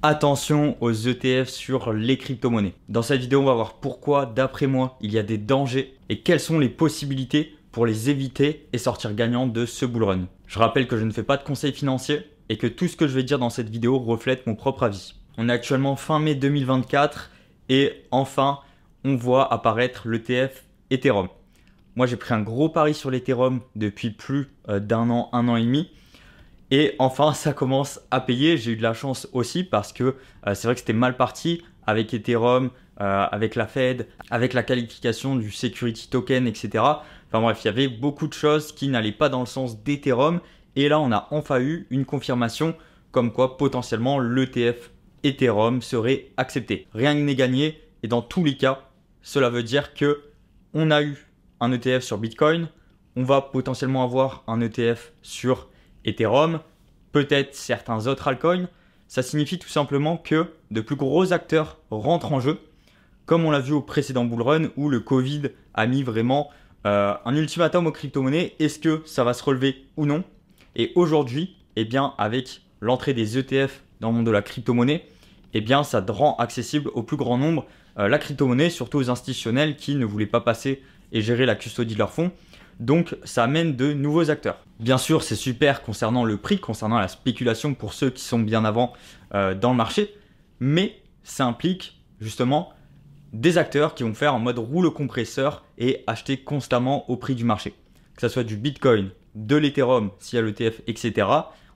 Attention aux ETF sur les crypto-monnaies. Dans cette vidéo, on va voir pourquoi, d'après moi, il y a des dangers et quelles sont les possibilités pour les éviter et sortir gagnant de ce bull run. Je rappelle que je ne fais pas de conseils financiers et que tout ce que je vais dire dans cette vidéo reflète mon propre avis. On est actuellement fin mai 2024 et enfin, on voit apparaître l'ETF Ethereum. Moi, j'ai pris un gros pari sur l'Ethereum depuis plus d'un an et demi. Et enfin, ça commence à payer. J'ai eu de la chance aussi parce que c'est vrai que c'était mal parti avec Ethereum, avec la Fed, avec la qualification du security token, etc. Enfin bref, il y avait beaucoup de choses qui n'allaient pas dans le sens d'Ethereum. Et là, on a enfin eu une confirmation comme quoi potentiellement l'ETF Ethereum serait accepté. Rien n'est gagné et dans tous les cas, cela veut dire que on a eu un ETF sur Bitcoin, on va potentiellement avoir un ETF sur Ethereum, peut-être certains autres altcoins. Ça signifie tout simplement que de plus gros acteurs rentrent en jeu, comme on l'a vu au précédent bull run où le Covid a mis vraiment un ultimatum aux crypto-monnaies. Est-ce que ça va se relever ou non? Et aujourd'hui, eh bien, avec l'entrée des ETF dans le monde de la crypto-monnaie, eh bien, ça rend accessible au plus grand nombre la crypto-monnaie, surtout aux institutionnels qui ne voulaient pas passer et gérer la custodie de leurs fonds. Donc, ça amène de nouveaux acteurs. Bien sûr, c'est super concernant le prix, concernant la spéculation pour ceux qui sont bien avant dans le marché, mais ça implique justement des acteurs qui vont faire en mode rouleau compresseur et acheter constamment au prix du marché. Que ce soit du Bitcoin, de l'Ethereum, s'il y a l'ETF, etc.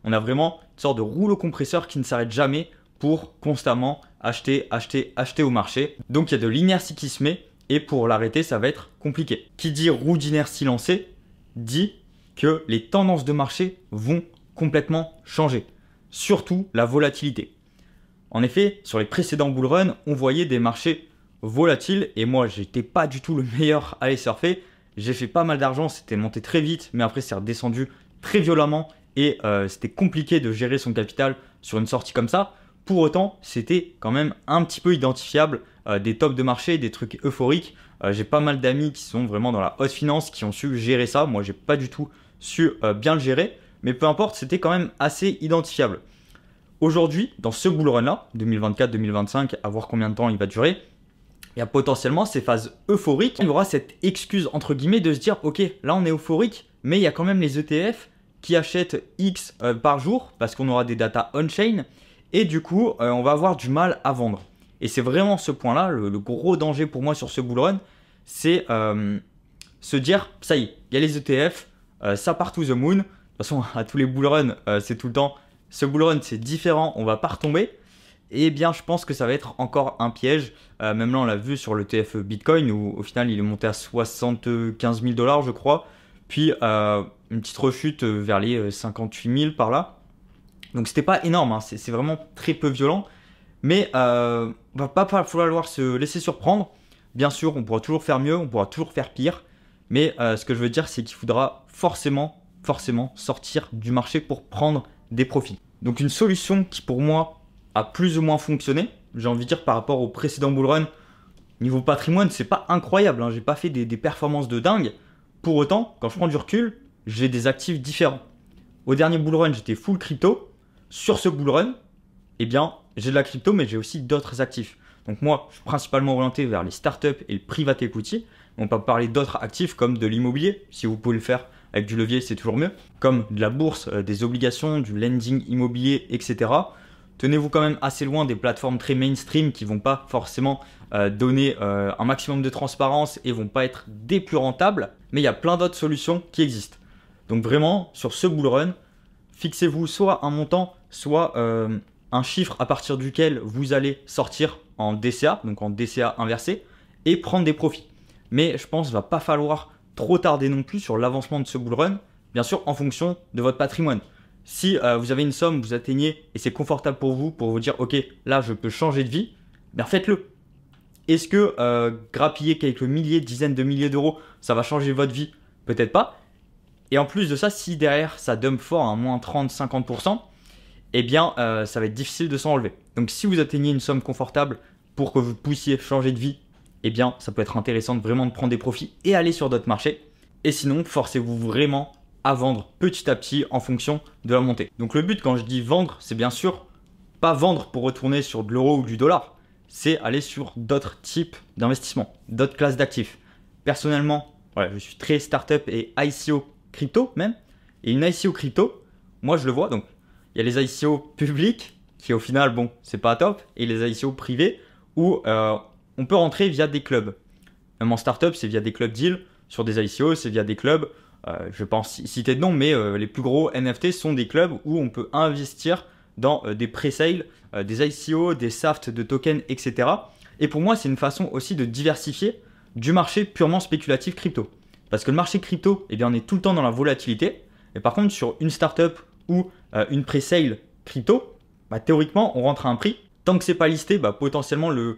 On a vraiment une sorte de rouleau compresseur qui ne s'arrête jamais pour constamment acheter au marché. Donc, il y a de l'inertie qui se met. Et pour l'arrêter, ça va être compliqué. Qui dit roue d'inertie lancée dit que les tendances de marché vont complètement changer. Surtout la volatilité. En effet, sur les précédents bull run, on voyait des marchés volatiles. Et moi, j'étais pas du tout le meilleur à les surfer. J'ai fait pas mal d'argent, c'était monté très vite. Mais après, c'est redescendu très violemment. Et c'était compliqué de gérer son capital sur une sortie comme ça. Pour autant, c'était quand même un petit peu identifiable des tops de marché, des trucs euphoriques. J'ai pas mal d'amis qui sont vraiment dans la haute finance, qui ont su gérer ça. Moi, j'ai pas du tout su bien le gérer. Mais peu importe, c'était quand même assez identifiable. Aujourd'hui, dans ce bull run-là, 2024-2025, à voir combien de temps il va durer, il y a potentiellement ces phases euphoriques. Il y aura cette excuse, entre guillemets, de se dire, ok, là on est euphorique, mais il y a quand même les ETF qui achètent X par jour, parce qu'on aura des datas on-chain. Et du coup, on va avoir du mal à vendre. Et c'est vraiment ce point-là, le gros danger pour moi sur ce bull run, c'est se dire, ça y est, il y a les ETF, ça part to the moon. De toute façon, à tous les bull runs, c'est tout le temps, ce bull run, c'est différent, on va pas retomber. Et bien, je pense que ça va être encore un piège. Même là, on l'a vu sur l'ETF Bitcoin, où au final, il est monté à 75 000 $, je crois. Puis, une petite rechute vers les 58 000 par là. Donc c'était pas énorme, hein. C'est vraiment très peu violent, mais va pas falloir se laisser surprendre. Bien sûr, on pourra toujours faire mieux, on pourra toujours faire pire, mais ce que je veux dire, c'est qu'il faudra forcément sortir du marché pour prendre des profits. Donc une solution qui pour moi a plus ou moins fonctionné, j'ai envie de dire par rapport au précédent bull run, niveau patrimoine, c'est pas incroyable, hein. J'ai pas fait des performances de dingue. Pour autant, quand je prends du recul, j'ai des actifs différents. Au dernier bull run, j'étais full crypto. Sur ce bull run, eh bien, j'ai de la crypto, mais j'ai aussi d'autres actifs. Donc moi, je suis principalement orienté vers les startups et le private equity. On peut parler d'autres actifs comme de l'immobilier. Si vous pouvez le faire avec du levier, c'est toujours mieux. Comme de la bourse, des obligations, du lending immobilier, etc. Tenez-vous quand même assez loin des plateformes très mainstream qui ne vont pas forcément donner un maximum de transparence et ne vont pas être des plus rentables. Mais il y a plein d'autres solutions qui existent. Donc vraiment, sur ce bull run, fixez-vous soit un montant, soit un chiffre à partir duquel vous allez sortir en DCA, donc en DCA inversé, et prendre des profits. Mais je pense qu'il ne va pas falloir trop tarder non plus sur l'avancement de ce bull run, bien sûr en fonction de votre patrimoine. Si vous avez une somme, vous atteignez et c'est confortable pour vous dire ok, là je peux changer de vie, bien faites-le. Est-ce que grappiller quelques milliers, dizaines de milliers d'euros, ça va changer votre vie? Peut-être pas. Et en plus de ça, si derrière ça dump fort à moins 30-50%, eh bien ça va être difficile de s'en enlever. Donc si vous atteignez une somme confortable pour que vous puissiez changer de vie, eh bien ça peut être intéressant de vraiment prendre des profits et aller sur d'autres marchés. Et sinon, forcez-vous vraiment à vendre petit à petit en fonction de la montée. Donc le but quand je dis vendre, c'est bien sûr pas vendre pour retourner sur de l'euro ou du dollar, c'est aller sur d'autres types d'investissements, d'autres classes d'actifs. Personnellement, voilà, je suis très startup et ICO crypto même. Et une ICO crypto, moi je le vois, donc il y a les ICO publics qui au final, bon, c'est pas top, et les ICO privés où on peut rentrer via des clubs. Même en startup, c'est via des clubs deals. Sur des ICO, c'est via des clubs. Je ne vais pas en citer de nom, mais les plus gros NFT sont des clubs où on peut investir dans des pre-sales, des ICO, des SAFT de tokens, etc. Et pour moi, c'est une façon aussi de diversifier du marché purement spéculatif crypto. Parce que le marché crypto, eh bien, on est tout le temps dans la volatilité. Et par contre, sur une startup ou une pre-sale crypto, bah, théoriquement, on rentre à un prix. Tant que c'est pas listé, bah, potentiellement, le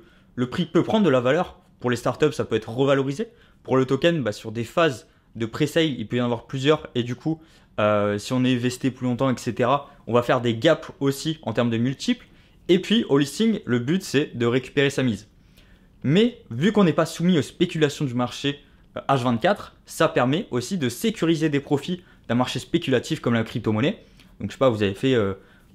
prix peut prendre de la valeur. Pour les startups, ça peut être revalorisé. Pour le token, bah, sur des phases de pre-sale, il peut y en avoir plusieurs. Et du coup, si on est vesté plus longtemps, etc., on va faire des gaps aussi en termes de multiples. Et puis, au listing, le but, c'est de récupérer sa mise. Mais vu qu'on n'est pas soumis aux spéculations du marché H24, ça permet aussi de sécuriser des profits d'un marché spéculatif comme la crypto-monnaie. Donc, je sais pas, vous avez fait,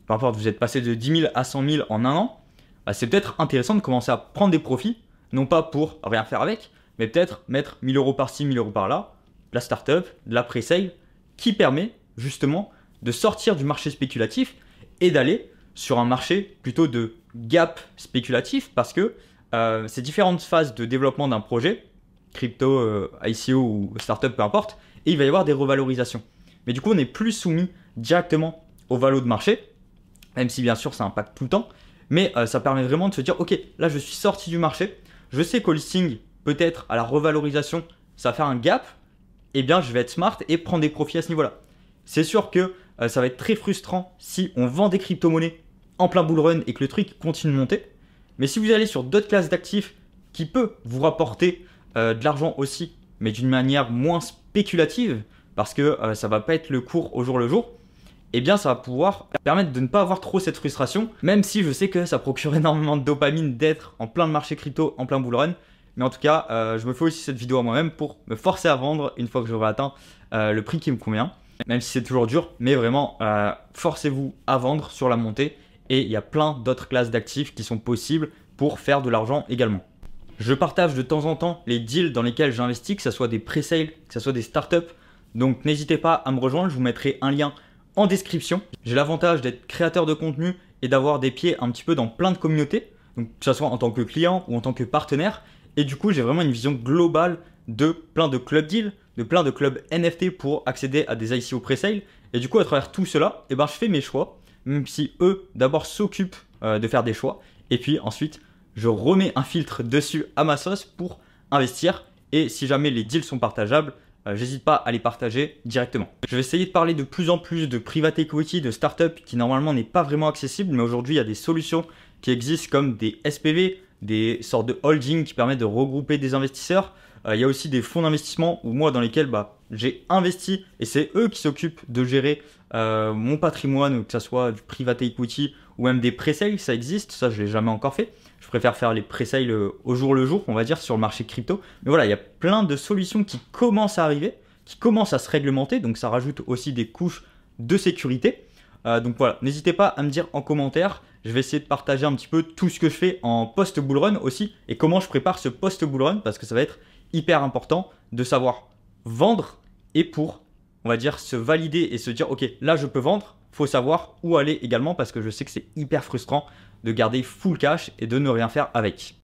par rapport, vous êtes passé de 10 000 à 100 000 en un an. Bah, c'est peut-être intéressant de commencer à prendre des profits, non pas pour rien faire avec, mais peut-être mettre 1000 euros par-ci, 1000 euros par-là, de la startup, de la pre-sale, qui permet justement de sortir du marché spéculatif et d'aller sur un marché plutôt de gap spéculatif parce que ces différentes phases de développement d'un projet, crypto, ICO ou startup, peu importe, et il va y avoir des revalorisations. Mais du coup, on n'est plus soumis directement au valo de marché, même si bien sûr ça impacte tout le temps, mais ça permet vraiment de se dire, ok, là je suis sorti du marché, je sais qu'au listing, peut-être à la revalorisation, ça va faire un gap, eh bien je vais être smart et prendre des profits à ce niveau-là. C'est sûr que ça va être très frustrant si on vend des crypto-monnaies en plein bull run et que le truc continue de monter. Mais si vous allez sur d'autres classes d'actifs qui peuvent vous rapporter de l'argent aussi, mais d'une manière moins spéculative, parce que ça ne va pas être le cours au jour le jour, eh bien ça va pouvoir permettre de ne pas avoir trop cette frustration, même si je sais que ça procure énormément de dopamine d'être en plein marché crypto, en plein bull run. Mais en tout cas, je me fais aussi cette vidéo à moi-même pour me forcer à vendre une fois que j'aurai atteint le prix qui me convient. Même si c'est toujours dur, mais vraiment, forcez-vous à vendre sur la montée. Et il y a plein d'autres classes d'actifs qui sont possibles pour faire de l'argent également. Je partage de temps en temps les deals dans lesquels j'investis, que ce soit des pre-sales, que ce soit des startups. Donc n'hésitez pas à me rejoindre, je vous mettrai un lien en description. J'ai l'avantage d'être créateur de contenu et d'avoir des pieds un petit peu dans plein de communautés, donc que ce soit en tant que client ou en tant que partenaire. Et du coup, j'ai vraiment une vision globale de plein de club deals, de plein de clubs NFT pour accéder à des ICO pre-sale. Et du coup, à travers tout cela, je fais mes choix, même si eux, d'abord, s'occupent de faire des choix. Et puis ensuite, je remets un filtre dessus à ma sauce pour investir. Et si jamais les deals sont partageables, j'hésite pas à les partager directement. Je vais essayer de parler de plus en plus de private equity, de startup qui normalement n'est pas vraiment accessible. Mais aujourd'hui, il y a des solutions qui existent comme des SPV, des sortes de holding qui permettent de regrouper des investisseurs. Il y a aussi des fonds d'investissement où moi dans lesquels j'ai investi et c'est eux qui s'occupent de gérer mon patrimoine, que ce soit du private equity ou même des pre-sales, ça existe, ça je ne l'ai jamais encore fait. Je préfère faire les pre-sales au jour le jour, on va dire, sur le marché crypto. Mais voilà, il y a plein de solutions qui commencent à arriver, qui commencent à se réglementer, donc ça rajoute aussi des couches de sécurité. Donc voilà, n'hésitez pas à me dire en commentaire. Je vais essayer de partager un petit peu tout ce que je fais en post-bull run aussi et comment je prépare ce post-bull run parce que ça va être hyper important de savoir vendre et pour, on va dire, se valider et se dire ok, là je peux vendre, faut savoir où aller également parce que je sais que c'est hyper frustrant de garder full cash et de ne rien faire avec.